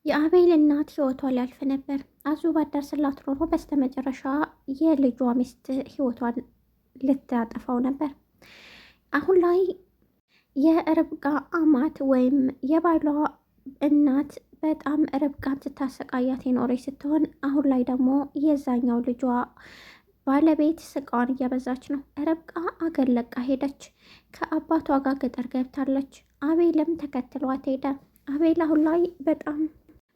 የአቤል እናት ህይወቷ ሊያልፍ ነበር። አዙ ባደርስላት ኖሮ በስተመጨረሻ የልጇ ሚስት ህይወቷን ልታጠፋው ነበር። አሁን ላይ የርብቃ አማት ወይም የባሏ እናት በጣም ርብቃን ስታሰቃያት የኖረች ስትሆን አሁን ላይ ደግሞ የዛኛው ልጇ ባለቤት ስቃዋን እያበዛች ነው። ርብቃ አገር ለቃ ሄደች። ከአባቷ ጋር ገጠር ገብታለች። አቤልም ተከትሏት ሄደ። አቤል አሁን ላይ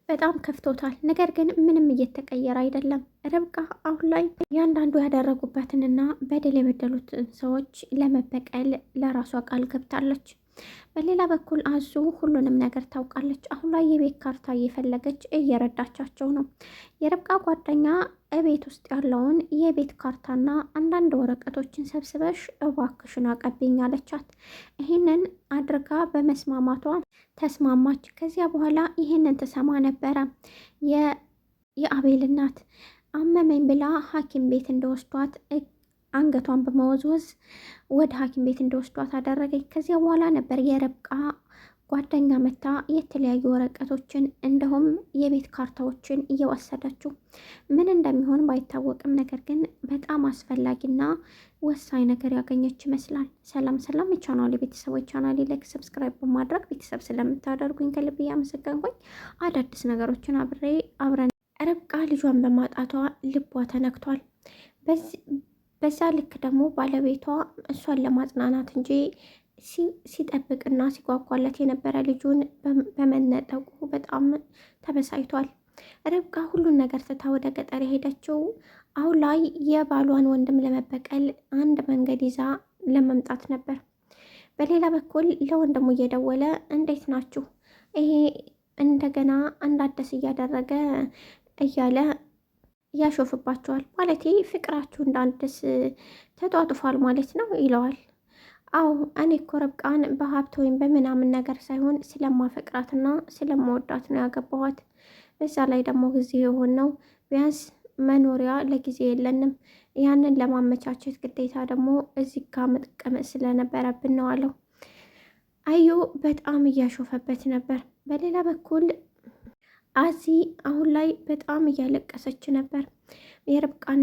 በጣም ከፍቶታል። ነገር ግን ምንም እየተቀየረ አይደለም። ርብቃ አሁን ላይ እያንዳንዱ ያደረጉበትንና በደል የበደሉትን ሰዎች ለመበቀል ለራሷ ቃል ገብታለች። በሌላ በኩል አዙ ሁሉንም ነገር ታውቃለች። አሁን ላይ የቤት ካርታ እየፈለገች እየረዳቻቸው ነው። የርብቃ ጓደኛ እቤት ውስጥ ያለውን የቤት ካርታና አንዳንድ ወረቀቶችን ሰብስበሽ እባክሽን አቀብኝ አለቻት። ይህንን አድርጋ በመስማማቷ ተስማማች። ከዚያ በኋላ ይህንን ትሰማ ነበረ የአቤል እናት አመመኝ ብላ ሐኪም ቤት እንደወስዷት አንገቷን በመወዝወዝ ወደ ሐኪም ቤት እንደወስዷት አደረገች። ከዚያ በኋላ ነበር የርብቃ ጓደኛ መታ የተለያዩ ወረቀቶችን እንዲሁም የቤት ካርታዎችን እየወሰደችው። ምን እንደሚሆን ባይታወቅም ነገር ግን በጣም አስፈላጊና ወሳኝ ነገር ያገኘች ይመስላል። ሰላም ሰላም የቻናሌ ቤተሰቦች፣ ቻናሌ ላይክ ሰብስክራይብ በማድረግ ቤተሰብ ስለምታደርጉኝ ከልብ እያመሰገንኩኝ አዳዲስ ነገሮችን አብረን ርብቃ ልጇን በማጣቷ ልቧ ተነክቷል። በዛ ልክ ደግሞ ባለቤቷ እሷን ለማጽናናት እንጂ ሲጠብቅና ሲጓጓለት የነበረ ልጁን በመነጠቁ በጣም ተበሳይቷል። ርብቃ ሁሉን ነገር ትታ ወደ ገጠር የሄደችው አሁን ላይ የባሏን ወንድም ለመበቀል አንድ መንገድ ይዛ ለመምጣት ነበር። በሌላ በኩል ለወንድሙ እየደወለ እንዴት ናችሁ? ይሄ እንደገና እንዳደስ እያደረገ እያለ ያሾፍባቸዋል። ማለቴ ፍቅራችሁ እንዳንድስ ተጧጡፏል ማለት ነው ይለዋል። አዎ እኔ እኮ ርብቃን በሀብት ወይም በምናምን ነገር ሳይሆን ስለማፈቅራትና ስለማወዳት ነው ያገባኋት። በዛ ላይ ደግሞ ጊዜ የሆነው ቢያንስ መኖሪያ ለጊዜ የለንም። ያንን ለማመቻቸት ግዴታ ደግሞ እዚህ ጋ መቀመጥ ስለነበረብን ነው አለው። አዩ በጣም እያሾፈበት ነበር። በሌላ በኩል አዚ አሁን ላይ በጣም እያለቀሰች ነበር። የርብቃን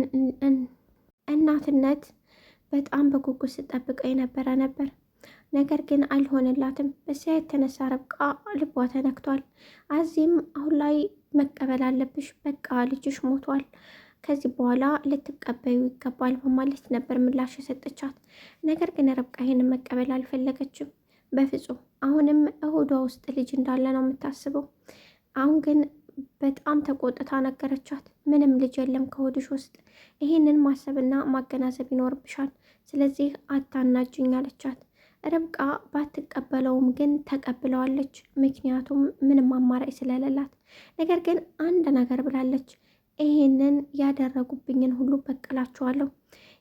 እናትነት በጣም በጉጉት ስጠብቀው የነበረ ነበር። ነገር ግን አልሆነላትም። በዚያ የተነሳ ርብቃ ልቧ ተነክቷል። አዚም አሁን ላይ መቀበል አለብሽ፣ በቃ ልጅሽ ሞቷል፣ ከዚህ በኋላ ልትቀበዩ ይገባል በማለት ነበር ምላሽ የሰጠቻት። ነገር ግን ርብቃ ይህንን መቀበል አልፈለገችም በፍጹም። አሁንም እሆዷ ውስጥ ልጅ እንዳለ ነው የምታስበው። አሁን ግን በጣም ተቆጥታ ነገረቻት። ምንም ልጅ የለም ከሆድሽ ውስጥ፣ ይህንን ማሰብና ማገናዘብ ይኖርብሻል። ስለዚህ አታናጅኝ አለቻት። ርብቃ ባትቀበለውም ግን ተቀብለዋለች። ምክንያቱም ምንም አማራጭ ስለሌላት። ነገር ግን አንድ ነገር ብላለች። ይህንን ያደረጉብኝን ሁሉ በቀላቸዋለሁ፣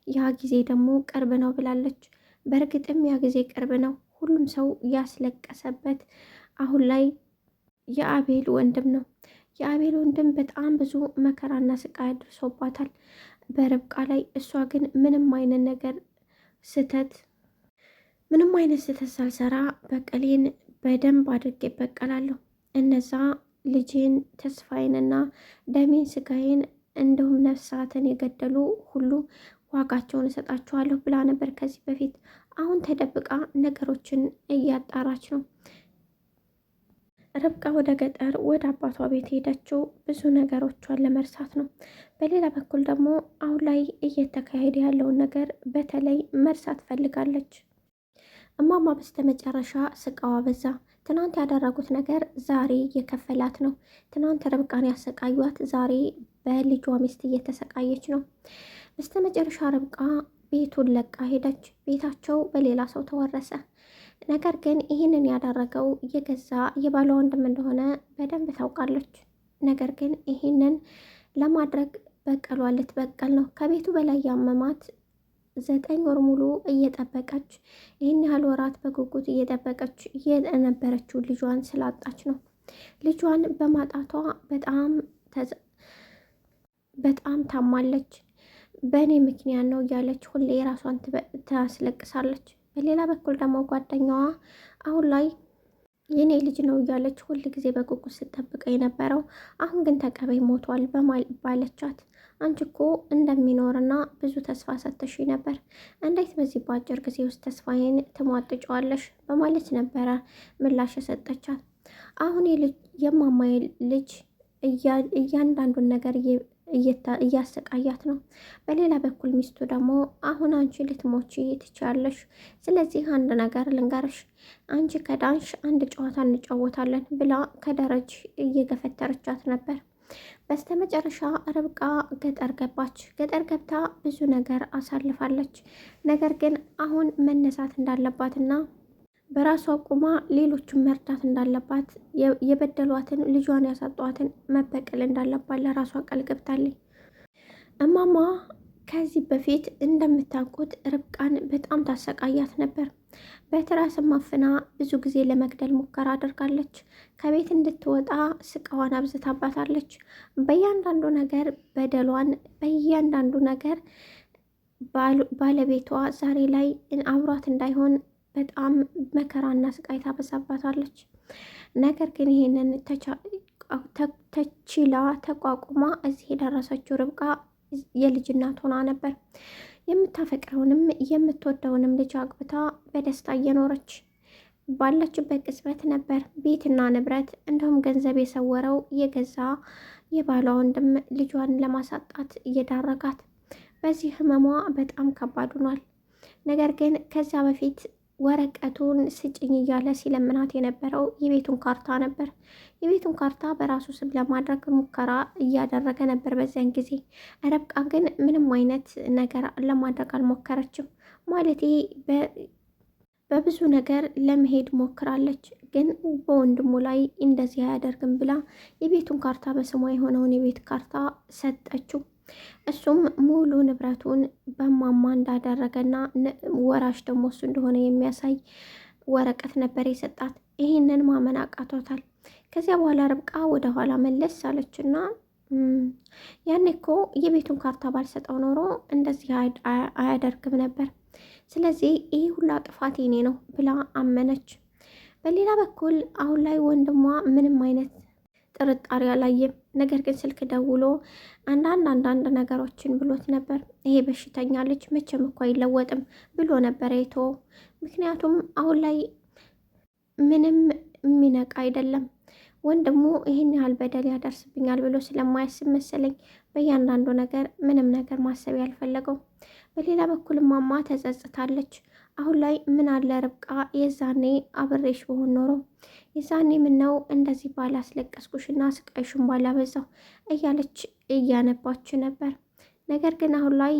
ያ ጊዜ ደግሞ ቅርብ ነው ብላለች። በእርግጥም ያ ጊዜ ቅርብ ነው። ሁሉም ሰው ያስለቀሰበት አሁን ላይ የአቤል ወንድም ነው። የአቤል ወንድም በጣም ብዙ መከራና ስቃይ አድርሶባታል በርብቃ ላይ። እሷ ግን ምንም አይነት ስህተት ሳልሰራ በቀሌን በደንብ አድርጌ እበቀላለሁ። እነዛ ልጄን ተስፋዬንና ደሜን ስጋዬን እንዲሁም ነፍሳትን የገደሉ ሁሉ ዋጋቸውን እሰጣቸዋለሁ ብላ ነበር ከዚህ በፊት። አሁን ተደብቃ ነገሮችን እያጣራች ነው። ርብቃ ወደ ገጠር ወደ አባቷ ቤት ሄደችው ብዙ ነገሮቿን ለመርሳት ነው። በሌላ በኩል ደግሞ አሁን ላይ እየተካሄደ ያለውን ነገር በተለይ መርሳት ፈልጋለች። እማማ በስተመጨረሻ ስቃዋ በዛ። ትናንት ያደረጉት ነገር ዛሬ እየከፈላት ነው። ትናንት ርብቃን ያሰቃዩት ዛሬ በልጇ ሚስት እየተሰቃየች ነው። በስተመጨረሻ ርብቃ ቤቱን ለቃ ሄደች። ቤታቸው በሌላ ሰው ተወረሰ። ነገር ግን ይህንን ያደረገው የገዛ የባሏ ወንድም እንደሆነ በደንብ ታውቃለች። ነገር ግን ይህንን ለማድረግ በቀሏ ልትበቀል ነው። ከቤቱ በላይ ያመማት 9 ወር ሙሉ እየጠበቀች ይህን ያህል ወራት በጉጉት እየጠበቀች የነበረችው ልጇን ስላጣች ነው። ልጇን በማጣቷ በጣም ታማለች። በእኔ ምክንያት ነው እያለች ሁሌ ራሷን ታስለቅሳለች። በሌላ በኩል ደግሞ ጓደኛዋ አሁን ላይ የኔ ልጅ ነው እያለች ሁል ጊዜ በጉጉት ስትጠብቀው የነበረው አሁን ግን ተቀበይ ሞቷል ባለቻት አንቺ እኮ እንደሚኖርና ብዙ ተስፋ ሰጥተሽ ነበር፣ እንዴት በዚህ በአጭር ጊዜ ውስጥ ተስፋዬን ትሟጥጫዋለሽ? በማለት ነበረ ምላሽ የሰጠቻት። አሁን የማማዬ ልጅ እያንዳንዱን ነገር እያሰቃያት ነው። በሌላ በኩል ሚስቱ ደግሞ አሁን አንቺ ልትሞቺ ትችያለሽ፣ ስለዚህ አንድ ነገር ልንገርሽ፣ አንቺ ከዳንሽ አንድ ጨዋታ እንጫወታለን ብላ ከደረጅ እየገፈተረቻት ነበር። በስተመጨረሻ ርብቃ ገጠር ገባች። ገጠር ገብታ ብዙ ነገር አሳልፋለች። ነገር ግን አሁን መነሳት እንዳለባትና በራሷ ቁማ ሌሎችን መርዳት እንዳለባት የበደሏትን ልጇን ያሳጧትን መበቀል እንዳለባት ለራሷ ቃል ገብታለች። እማማ ከዚህ በፊት እንደምታውቁት ርብቃን በጣም ታሰቃያት ነበር። በትራስ ማፍና ብዙ ጊዜ ለመግደል ሙከራ አድርጋለች። ከቤት እንድትወጣ ስቃዋን አብዝታባታለች። በእያንዳንዱ ነገር በደሏን፣ በእያንዳንዱ ነገር ባለቤቷ ዛሬ ላይ አብሯት እንዳይሆን በጣም መከራና ስቃይ ታበዛባታለች። ነገር ግን ይሄንን ተችላ ተቋቁማ እዚህ የደረሰችው ርብቃ የልጅ እናት ሆና ነበር። የምታፈቅረውንም የምትወደውንም ልጅ አግብታ በደስታ እየኖረች ባለችበት ቅጽበት ነበር ቤትና ንብረት እንዲሁም ገንዘብ የሰወረው የገዛ የባሏ ወንድም ልጇን ለማሳጣት እየዳረጋት። በዚህ ህመሟ በጣም ከባድ ሆኗል። ነገር ግን ከዚያ በፊት ወረቀቱን ስጭኝ እያለ ሲለምናት የነበረው የቤቱን ካርታ ነበር። የቤቱን ካርታ በራሱ ስም ለማድረግ ሙከራ እያደረገ ነበር። በዚያን ጊዜ ርብቃ ግን ምንም አይነት ነገር ለማድረግ አልሞከረችም። ማለቴ በብዙ ነገር ለመሄድ ሞክራለች፣ ግን በወንድሙ ላይ እንደዚህ አያደርግም ብላ የቤቱን ካርታ በስሟ የሆነውን የቤት ካርታ ሰጠችው። እሱም ሙሉ ንብረቱን በማማ እንዳደረገና ወራሽ ደግሞ እሱ እንደሆነ የሚያሳይ ወረቀት ነበር የሰጣት። ይህንን ማመን አቃቷታል። ከዚያ በኋላ ርብቃ ወደ ኋላ መለስ አለችና ያኔ እኮ የቤቱን ካርታ ባልሰጠው ኖሮ እንደዚህ አያደርግም ነበር፣ ስለዚህ ይህ ሁላ ጥፋት የኔ ነው ብላ አመነች። በሌላ በኩል አሁን ላይ ወንድሟ ምንም አይነት ጥርጣሬ አላየም። ነገር ግን ስልክ ደውሎ አንዳንድ ነገሮችን ብሎት ነበር። ይሄ በሽተኛ ልጅ መቼም እኮ አይለወጥም ብሎ ነበር የተወው። ምክንያቱም አሁን ላይ ምንም የሚነቃ አይደለም። ወንድሙ ይህን ያህል በደል ያደርስብኛል ብሎ ስለማያስብ መሰለኝ በእያንዳንዱ ነገር ምንም ነገር ማሰብ ያልፈለገው። በሌላ በኩል ማማ ተጸጽታለች። አሁን ላይ ምን አለ ርብቃ የዛኔ አብሬሽ በሆን ኖሮ የዛኔ ምነው እንደዚህ ባላስለቀስኩሽና ስቃይሽን ባላበዛው እያለች እያነባች ነበር። ነገር ግን አሁን ላይ